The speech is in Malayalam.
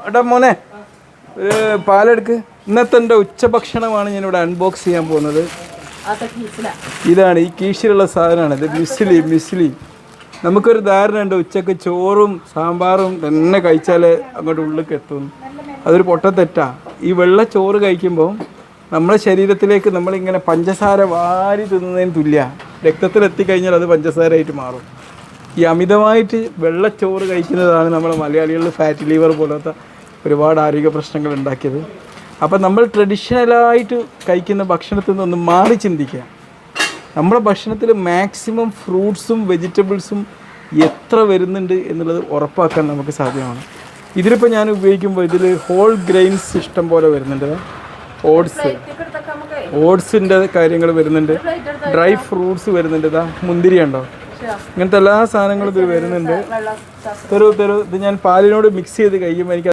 എടാ മോനെ ഒരു പാലെടുക്ക്. ഇന്നത്തെ എൻ്റെ ഉച്ചഭക്ഷണമാണ് ഞാനിവിടെ അൺബോക്സ് ചെയ്യാൻ പോകുന്നത്. ഇതാണ് ഈ കീശിലുള്ള സാധനമാണ്. ഇത് മിസ്ലി. നമുക്കൊരു ധാരണയുണ്ട് ഉച്ചക്ക് ചോറും സാമ്പാറും തന്നെ കഴിച്ചാൽ അങ്ങോട്ട് ഉള്ളിലേക്ക് എത്തും. അതൊരു പൊട്ടത്തെറ്റാ. ഈ വെള്ള ചോറ് കഴിക്കുമ്പോൾ നമ്മുടെ ശരീരത്തിലേക്ക് നമ്മളിങ്ങനെ പഞ്ചസാര വാരി തിന്നുന്നതിന് തുല്യ. രക്തത്തിലെത്തിക്കഴിഞ്ഞാൽ അത് പഞ്ചസാരയായിട്ട് മാറും. ഈ അമിതമായിട്ട് വെള്ളച്ചോറ് കഴിക്കുന്നതാണ് നമ്മളെ മലയാളികളിൽ ഫാറ്റ് ലിവർ പോലത്തെ ഒരുപാട് ആരോഗ്യ പ്രശ്നങ്ങൾ ഉണ്ടാക്കിയത്. അപ്പം നമ്മൾ ട്രഡീഷണലായിട്ട് കഴിക്കുന്ന ഭക്ഷണത്തിൽ നിന്നൊന്ന് മാറി ചിന്തിക്കുക. നമ്മുടെ ഭക്ഷണത്തിൽ മാക്സിമം ഫ്രൂട്ട്സും വെജിറ്റബിൾസും എത്ര വരുന്നുണ്ട് എന്നുള്ളത് ഉറപ്പാക്കാൻ നമുക്ക് സാധ്യമാണ്. ഇതിലിപ്പോൾ ഞാൻ ഉപയോഗിക്കുമ്പോൾ ഇതിൽ ഹോൾ ഗ്രെയിൻസ് ഇഷ്ടം പോലെ വരുന്നുണ്ട്. ഓട്സിൻ്റെ കാര്യങ്ങൾ വരുന്നുണ്ട്, ഡ്രൈ ഫ്രൂട്ട്സ് വരുന്നുണ്ട്. ഇതാ മുന്തിരി ഉണ്ടോ, ഇങ്ങനത്തെ എല്ലാ സാധനങ്ങളും ഇതിൽ വരുന്നുണ്ട്. ഇത് ഞാൻ പാലിനോട് മിക്സ് ചെയ്ത് കഴിയുമ്പോൾ എനിക്ക്